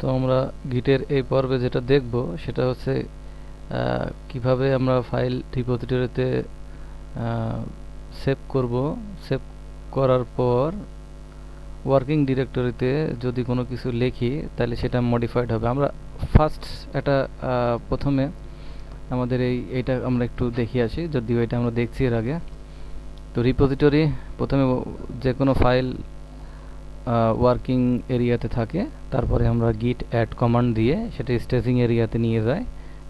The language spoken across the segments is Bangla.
তো আমরা গিটের এই পর্বে যেটা দেখব সেটা হচ্ছে কিভাবে আমরা ফাইল রিপোজিটরিতে সেভ করব। সেভ করার পর ওয়ার্কিং ডিরেক্টরিতে যদি কোনো কিছু লিখি তাহলে সেটা মডিফাইড হবে। আমরা ফার্স্ট এটা প্রথমে আমাদের এইটা আমরা একটু দেখে আসি, যদিও এটা আমরা দেখছি এর আগে। তো রিপোজিটরি প্রথমে যে কোনো ফাইল ওয়ার্কিং এরিয়াতে থাকে, তারপরে আমরা গিট অ্যাড কমান্ড দিয়ে সেটা স্টেজিং এরিয়াতে নিয়ে যায়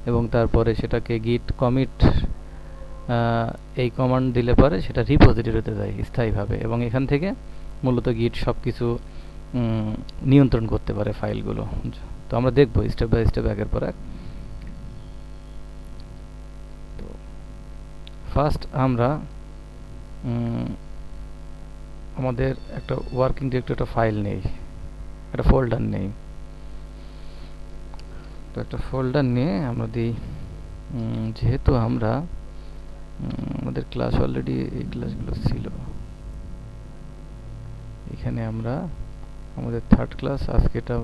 এবং তারপরে সেটাকে গিট কমিট এই কমান্ড দিলে পরে সেটা রিপোজিটরিতে যায় স্থায়ীভাবে, এবং এখান থেকে মূলত গিট সব কিছু নিয়ন্ত্রণ করতে পারে ফাইলগুলো। তো আমরা দেখব স্টেপ বাই স্টেপ একের পর এক। তো ফার্স্ট আমরা আমাদের একটা ওয়ার্কিং ডিরেক্টরি একটা ফাইল নেই, একটা ফোল্ডার নেই। তো একটা ফোল্ডার নিয়ে আমরা দিই, যেহেতু আমরা আমাদের ক্লাস অলরেডি এই ক্লাসগুলো ছিল, এখানে আমরা আমাদের থার্ড ক্লাস, আজকে এটা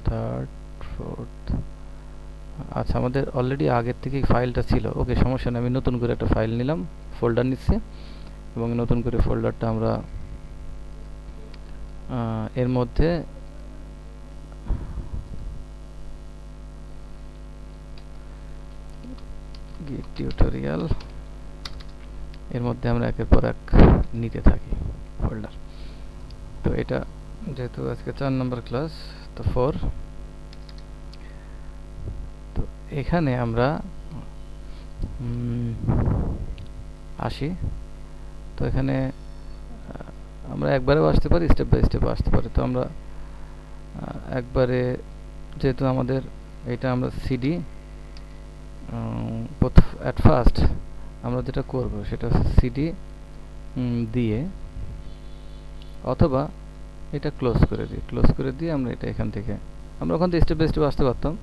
থার্ড ফোর্থ, আচ্ছা আমাদের অলরেডি আগের থেকেই ফাইলটা ছিল। ওকে, সমস্যা নেই, আমি নতুন করে একটা ফাইল নিলাম, ফোল্ডার নিচ্ছি এবং নতুন করে ফোল্ডারটা আমরা এর মধ্যে গিট টিউটোরিয়াল এর মধ্যে আমরা একের পর এক নিতে থাকি ফোল্ডার। তো এটা যেহেতু আজকে 4 নম্বর ক্লাস, তো 4। তো এখানে আমরা আসি। তো এখানে আমরা একবারেও আসতে পারি, স্টেপ বাই স্টেপ আসতে পারি। তো আমরা একবারে, যেহেতু আমাদের এটা আমরা সিডি অ্যাট ফার্স্ট আমরা যেটা করব সেটা হচ্ছে সিডি দিয়ে, অথবা এটা ক্লোজ করে দিয়ে আমরা এটা এখান থেকে, আমরা ওখান থেকে স্টেপ বাই স্টেপ আসতে পারতাম,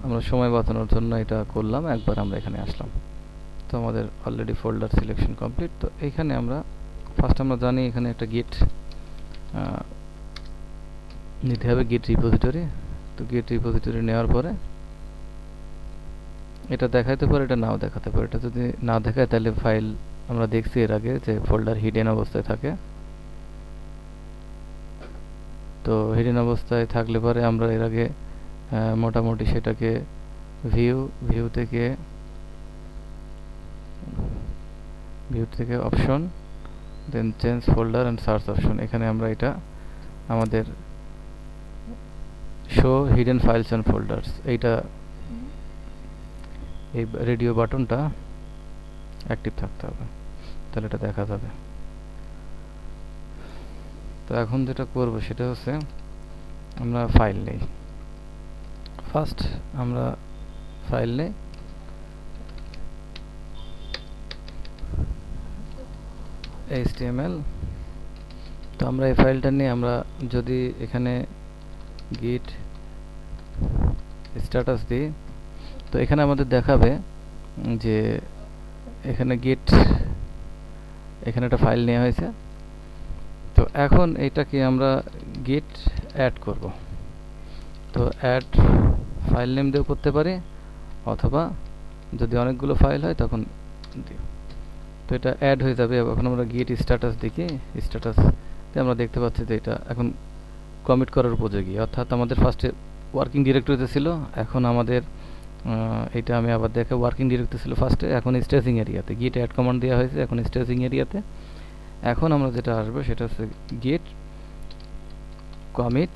আমরা সময় বাঁচানোর জন্য এটা করলাম। একবার আমরা এখানে আসলাম। তো আমাদের অলরেডি ফোল্ডার সিলেকশন কমপ্লিট। তো এখানে আমরা ফার্স্ট আমরা জানি এখানে একটা গিট নিতে হবে, গিট রিপোজিটরি। তো গিট রিপোজিটরি নেওয়ার পরে এটা দেখাইতে পারে, এটা নাও দেখাতে পারে। এটা যদি না দেখায় তাহলে ফাইল আমরা দেখছি এর আগে যে ফোল্ডার হিডেন অবস্থায় থাকে। তো হিডেন অবস্থায় থাকলে পরে আমরা এর আগে মোটামুটি সেটাকে ভিউ থেকে option, then change folder and search option, এখানে আমরা এটা আমাদের show hidden files and folders, এইটা এই রেডিও বাটনটা অ্যাক্টিভ থাকতে হবে, তাহলে এটা দেখা যাবে। তো এখন যেটা করব সেটা হচ্ছে আমরা ফাইল নেই। ফার্স্ট আমরা ফাইল নেই, HTML। তো আমরা এই ফাইলটা নিয়ে আমরা যদি এখানে গিট স্ট্যাটাস দিই, তো এখানে আমাদের দেখাবে যে এখানে এখানে একটা ফাইল নেওয়া হয়েছে। তো এখন এইটাকে আমরা গিট অ্যাড করব। তো অ্যাড ফাইল নেম দিয়েও করতে পারি, অথবা যদি অনেকগুলো ফাইল হয় তখন দিই। তো এটা অ্যাড হয়ে যাবে। এখন আমরা গিট স্ট্যাটাস দেখি, স্ট্যাটাসতে আমরা দেখতে পাচ্ছি যে এটা এখন কমিট করার উপযোগী, অর্থাৎ আমাদের ফার্স্টে ওয়ার্কিং ডিরেক্টরিতে ছিল, এখন আমাদের এটা আমি আবার দেখে ওয়ার্কিং ডিরেক্টরি ছিল ফার্স্টে, এখন স্টেজিং এরিয়াতে গিট অ্যাড কমান্ড দেওয়া হয়েছে, এখন স্টেজিং এরিয়াতে। এখন আমরা যেটা আসবো সেটা হচ্ছে গিট কমিট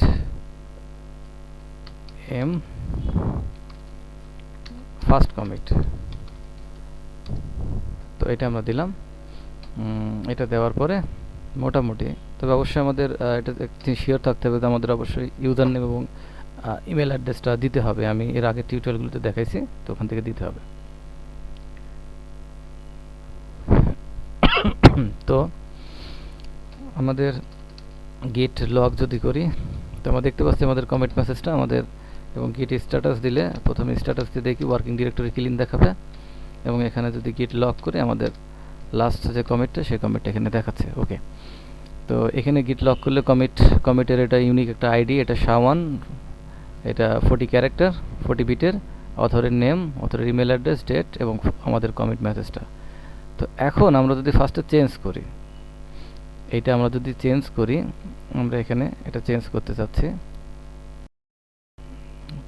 ফার্স্ট কমিট। তো এটা আমরা দিলাম। এটা দেওয়ার পরে মোটামুটি, তবে অবশ্যই আমাদের এটা শিওর থাকতে হবে যে আমাদের অবশ্যই ইউজার নেম এবং ইমেল অ্যাড্রেসটা দিতে হবে। আমি এর আগের টিউটোরিয়ালগুলোতে দেখাইছি, তো ওখান থেকে দিতে হবে। তো আমাদের গিট লগ যদি করি, তো আমরা দেখতে পাচ্ছি আমাদের কমিট মেসেজটা আমাদের, এবং গিট স্ট্যাটাস দিলে প্রথমে স্ট্যাটাস দিয়ে দেখি ওয়ার্কিং ডিরেক্টরি ক্লিন দেখাবে, এবং এখানে যদি গিট লগ করে আমাদের লাস্ট যে কমিটটা সেই কমিটটা এখানে দেখাচ্ছে। ওকে, তো এখানে গিট লক করলে কমিটের এটা ইউনিক একটা আইডি, এটা SHA-1, এটা 40 ক্যারেক্টার 40 বিটের, অথরের নেম, অথরের ইমেল অ্যাড্রেস, ডেট এবং আমাদের কমিট মেসেজটা। তো এখন আমরা যদি ফার্স্টে চেঞ্জ করি, এইটা আমরা যদি চেঞ্জ করি, আমরা এখানে এটা চেঞ্জ করতে চাচ্ছি।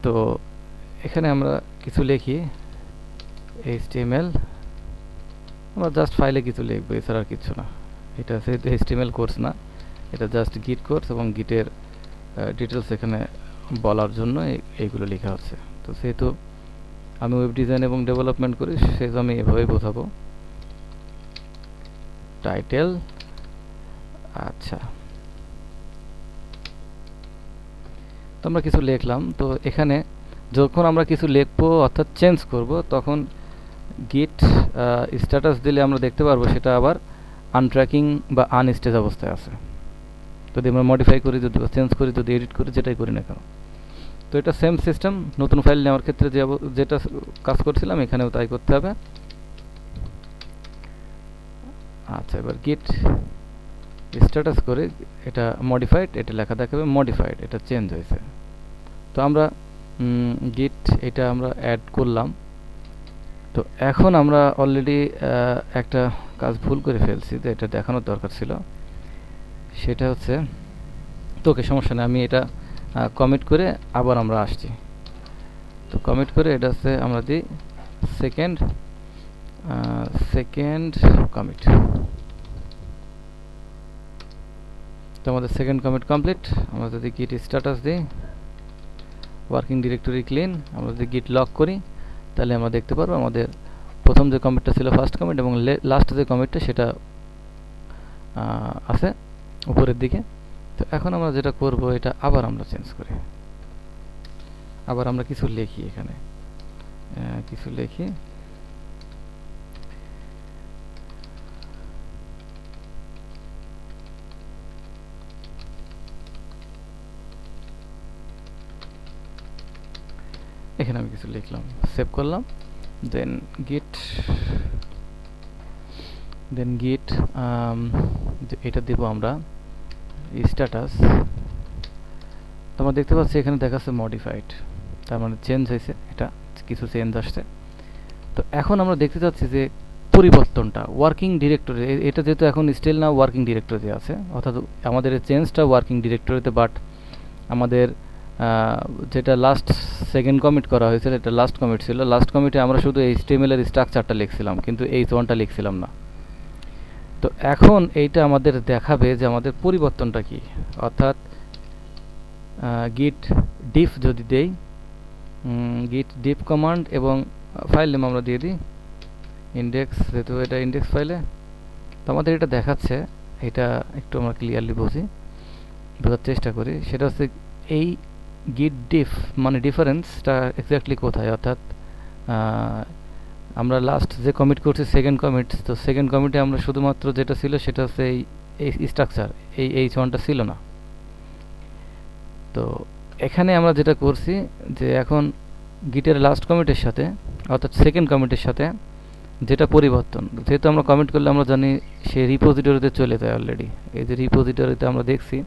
তো এখানে আমরা কিছু লিখি HTML, আমরা জাস্ট ফাইলে কিছু লিখবো, এছাড়া আর কিছু না। এটা যেহেতু HTML কোর্স না, এটা জাস্ট গিট কোর্স এবং গিটের ডিটেলস এখানে বলার জন্য এইগুলো লেখা হচ্ছে। তো সেহেতু আমি ওয়েব ডিজাইন এবং ডেভেলপমেন্ট করি, সেহেতু আমি এভাবেই বোঝাবো। টাইটেল, আচ্ছা, তো আমরা কিছু লিখলাম। তো এখানে যখন আমরা কিছু লিখবো অর্থাৎ চেঞ্জ করব, তখন গিট স্ট্যাটাস দিলে আমরা দেখতে পারবো সেটা আবার আনট্র্যাকিং বা আনস্টেজ অবস্থায় আছে। যদি আমরা মডিফাই করি, যদি চেঞ্জ করি, যদি এডিট করি, যেটাই করি না কেন। তো এটা সেম সিস্টেম, নতুন ফাইল নেওয়ার ক্ষেত্রে যেটা কাজ করছিলাম এখানেও তাই করতে হবে। আচ্ছা, এবার গিট স্ট্যাটাস করে এটা মডিফাইড, এটা লেখা দেখাবে মডিফাইড, এটা চেঞ্জ হয়েছে। তো আমরা গিট এটা আমরা অ্যাড করলাম। তো এখন আমরা অলরেডি একটা কাজ ভুল করে ফেলছি, যে এটা দেখানোর দরকার ছিল। সেটা হচ্ছে, তো ওকে, সমস্যা নেই, আমি এটা কমিট করে আবার আমরা আসছি। তো কমিট করে এটা হচ্ছে আমরা দিই সেকেন্ড কমিট। তো আমাদের সেকেন্ড কমিট কমপ্লিট। আমরা যদি গিট স্ট্যাটাস দিই ওয়ার্কিং ডিরেক্টরি ক্লিন, আমরা যদি গিট লক করি, তাহলে আমরা দেখতে পারবো আমাদের প্রথম যে কমিটটা ছিল ফার্স্ট কমিট, এবং লাস্ট যে কমিটটা সেটা আছে উপরের দিকে। তো এখন আমরা যেটা করব, এটা আবার আমরা চেঞ্জ করি, আবার আমরা কিছু লিখি, এখানে কিছু লিখি। এখানে আমি কিছু লিখলাম, সেভ করলাম, দেন গিট এটা দেব আমরা স্ট্যাটাস। তোমরা দেখতে পাচ্ছি এখানে দেখাচ্ছে মডিফাইড, তার মানে চেঞ্জ হয়েছে, এটা কিছু চেঞ্জ আসছে। তো এখন আমরা দেখতে চাচ্ছি যে পরিবর্তনটা ওয়ার্কিং ডিরেক্টরি, এটা যেহেতু এখন স্টিল না ওয়ার্কিং ডিরেক্টরিতে আছে, অর্থাৎ আমাদের চেঞ্জটা ওয়ার্কিং ডিরেক্টরিতে, বাট আমাদের যেটা লাস্ট সেকেন্ড কমিট করা হয়েছিল, এটা লাস্ট কমিট ছিল। লাস্ট কমিটে আমরা শুধু HTML এর স্ট্রাকচারটা লিখছিলাম, কিন্তু H1টা লিখছিলাম না। তো এখন এইটা আমাদের দেখাবে যে আমাদের পরিবর্তনটা কি, অর্থাৎ গিট ডিফ যদি দেই, গিট ডিফ কমান্ড এবং ফাইল নেম আমরা দিয়ে দিই ইন্ডেক্স, যেহেতু এটা ইন্ডেক্স ফাইলে। তো আমাদের এটা দেখাচ্ছে, এটা একটু আমরা ক্লিয়ারলি বোঝার চেষ্টা করি। সেটা হচ্ছে এই গিট ডিফ মানে ডিফারেন্সটা এক্স্যাক্টলি কোথায়, অর্থাৎ আমরা লাস্ট যে কমিট করছি সেকেন্ড কমিট, তো সেকেন্ড কমিটে আমরা শুধুমাত্র যেটা ছিল সেটা হচ্ছে এই স্ট্রাকচার, এই H1টা ছিল না। তো এখানে আমরা যেটা করছি যে এখন গিটের লাস্ট কমিটের সাথে, অর্থাৎ সেকেন্ড কমিটের সাথে যেটা পরিবর্তন, যেহেতু আমরা কমিট করলে আমরা জানি সে রিপোজিটরিতে চলে যায় অলরেডি, এই যে রিপোজিটরিতে আমরা দেখছি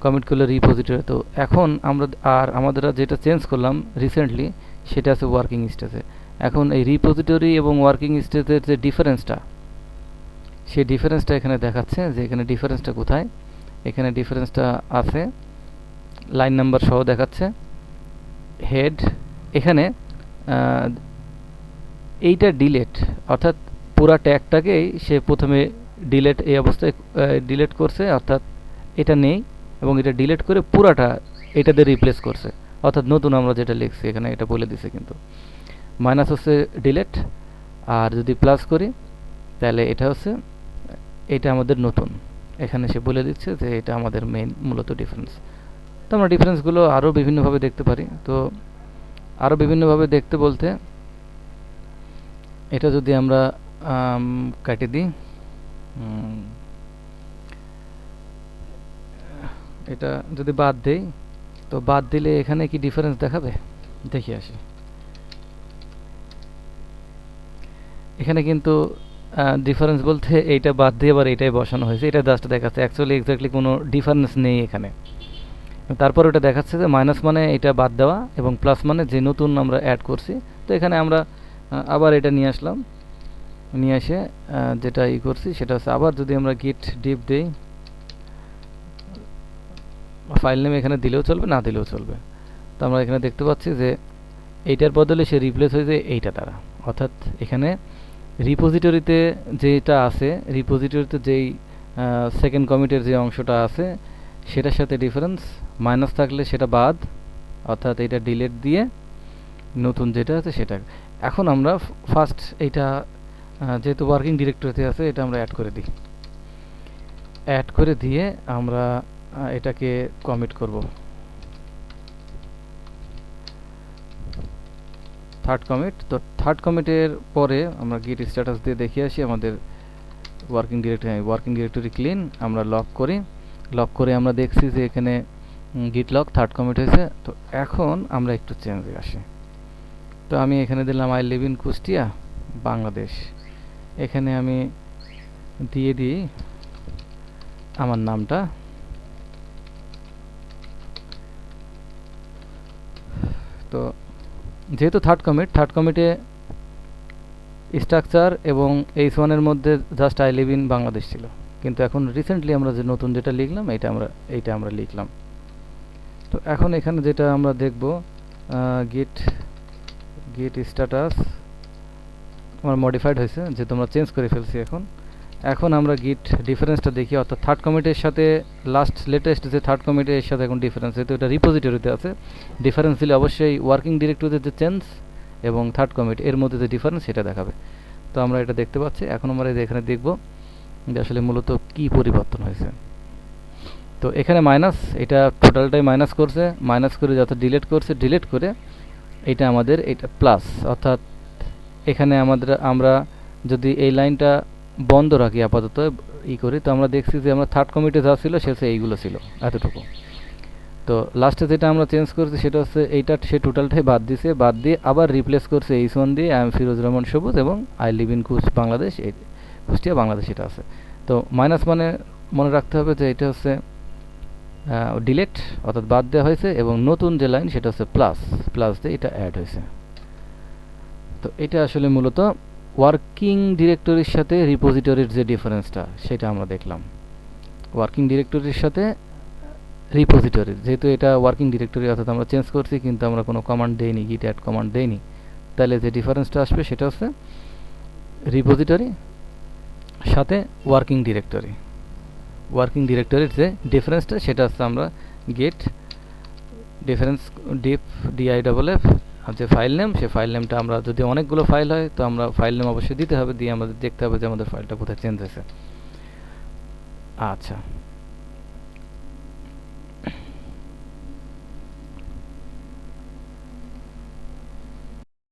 কমিট করলে রিপোজিটরি। তো এখন আমরা আমাদের যেটা চেঞ্জ করলাম রিসেন্টলি, সেটা আছে ওয়ার্কিং স্টেজে। এখন এই রিপোজিটরি এবং ওয়ার্কিং স্টেজের যে ডিফারেন্সটা, সেই ডিফারেন্সটা এখানে দেখাচ্ছে, যে এখানে ডিফারেন্সটা কোথায়। এখানে ডিফারেন্সটা আছে, লাইন নাম্বার সহ দেখাচ্ছে। হেড, এখানে এইটা ডিলেট, অর্থাৎ পুরা ট্যাগটাকেই সে প্রথমে ডিলেট, এই অবস্থায় ডিলেট করছে, অর্থাৎ এটা নেই, এবং এটা ডিলেট করে পুরাটা এটা দিয়ে রিপ্লেস করছে, অর্থাৎ নতুন আমরা যেটা লিখছি এখানে এটা বলে দিছে। কিন্তু মাইনাস হচ্ছে ডিলেট, আর যদি প্লাস করি তাহলে এটা হচ্ছে এটা আমাদের নতুন। এখানে সে বলে দিচ্ছে যে এটা আমাদের মেইন মূলত ডিফারেন্স। তো আমরা ডিফারেন্সগুলো আরও বিভিন্নভাবে দেখতে পারি। তো আরও বিভিন্নভাবে দেখতে বলতে, এটা যদি আমরা কেটে দিই, এটা যদি বাদ দেই, তো বাদ দিলে এখানে কি ডিফারেন্স দেখাবে, দেখি আসি। এখানে কিন্তু ডিফারেন্স বলতে এইটা বাদ দিয়ে আবার এইটাই বসানো হয়েছে, এটা জাস্ট দেখাচ্ছে, অ্যাকচুয়ালি এক্স্যাক্টলি কোনো ডিফারেন্স নেই এখানে। তারপর ওটা দেখাচ্ছে যে মাইনাস মানে এটা বাদ দেওয়া এবং প্লাস মানে যে নতুন আমরা অ্যাড করছি। তো এখানে আমরা আবার এটা নিয়ে আসলাম, নিয়ে এসে যেটা করছি সেটা হচ্ছে আবার যদি আমরা গিট ডিপ দিই, ফাইল নেম এখানে দিলেও চলবে, না দিলেও চলবে। তো আমরা এখানে দেখতে পাচ্ছি যে এইটার বদলে সে রিপ্লেস হয়েছে এইটা দ্বারা, অর্থাৎ এখানে রিপোজিটরিতে যেটা আছে, রিপোজিটরিতে যেই সেকেন্ড কমিটের যে অংশটা আছে সেটার সাথে ডিফারেন্স, মাইনাস থাকলে সেটা বাদ, অর্থাৎ এটা ডিলিট দিয়ে নতুন যেটা আছে সেটা। এখন আমরা ফার্স্ট এইটা যেহেতু ওয়ার্কিং ডিরেক্টরিতে আছে এটা আমরা অ্যাড করে দিই, অ্যাড করে দিয়ে আমরা এটাকে কমিট করব। থার্ড কমিট, তো থার্ড কমিটের পরে আমরা গিট স্ট্যাটাস দিয়ে দেখিয়ে আসি আমাদের ওয়ার্কিং ডিরেক্টরি ক্লিন। আমরা লক করি, লক করে আমরা দেখছি যে এখানে গিট লক থার্ড কমিট হয়েছে। তো এখন আমরা একটু চেঞ্জে আসি। তো আমি এখানে দিলাম I live in Kushtia Bangladesh, এখানে আমি দিয়ে দিই আমার নামটা। তো যেহেতু থার্ড কমিটে স্ট্রাকচার এবং H1 এর মধ্যে just I live in Bangladesh ছিল, কিন্তু এখন রিসেন্টলি আমরা যে নতুন যেটা লিখলাম এইটা আমরা লিখলাম। তো এখন এখানে যেটা আমরা দেখব গিট স্ট্যাটাস আমার মডিফাইড হয়েছে, যেহেতু আমরা চেঞ্জ করে ফেলছি। এখন আমরা গিট ডিফারেন্সটা দেখি, অর্থাৎ থার্ড কমিটের সাথে লেটেস্ট যে থার্ড কমিটের সাথে এখন ডিফারেন্স, যেহেতু এটা রিপোজিটরিতে আছে, ডিফারেন্স দিলে অবশ্যই ওয়ার্কিং ডিরেক্টরিতে যে চেঞ্জ এবং থার্ড কমিট এর মধ্যে যে ডিফারেন্স সেটা দেখাবে। তো আমরা এটা দেখতে পাচ্ছি। এখন আমরা এখানে দেখব যে আসলে মূলত কি পরিবর্তন হয়েছে। তো এখানে মাইনাস, এটা টোটালটাই মাইনাস করছে, মাইনাস করে যত ডিলিট করছে, ডিলিট করে এটা আমাদের এটা প্লাস, অর্থাৎ এখানে আমরা যদি এই লাইনটা বন্ধ রাখি আপাতত করি, তো আমরা দেখছি যে আমরা থার্ড কমিটে যা ছিল সে এইগুলো ছিল এতটুকু। তো লাস্টে যেটা আমরা চেঞ্জ করছি সেটা হচ্ছে এইটা সে টোটালটাই বাদ দিছে, বাদ দিয়ে আবার রিপ্লেস করছে H1 দিয়ে আই এম ফিরোজ রহমান সবুজ এবং I live in Bangladesh, Kushtia Bangladesh এটা আছে। তো মাইনাস মানে মনে রাখতে হবে যে এটা হচ্ছে ডিলেট, অর্থাৎ বাদ দেওয়া হয়েছে, এবং নতুন যে লাইন সেটা হচ্ছে প্লাস দিয়ে এটা অ্যাড হয়েছে। তো এটা আসলে মূলত ওয়ার্কিং ডিরেক্টরির সাথে রিপোজিটরির যে ডিফারেন্সটা সেটা আমরা দেখলাম। ওয়ার্কিং ডিরেক্টরির সাথে রিপোজিটরির, যেহেতু এটা ওয়ার্কিং ডিরেক্টরি অর্থাৎ আমরা চেঞ্জ করছি কিন্তু আমরা কোনো কমান্ড দেইনি, গিট অ্যাড কমান্ড দেইনি, তাহলে যে ডিফারেন্সটা আসবে সেটা হচ্ছে রিপোজিটরি সাথে ওয়ার্কিং ডিরেক্টরির যে ডিফারেন্সটা সেটা হচ্ছে আমরা গেট ডিফারেন্স DIFF আর যে ফাইল নেম, সে ফাইল নেমটা আমরা যদি অনেকগুলো ফাইল হয় তো আমরা ফাইল নেম অবশ্যই দিতে হবে, দিয়ে আমাদের দেখতে হবে যে আমাদের ফাইলটা কোথায় চেঞ্জ হয়েছে। আচ্ছা।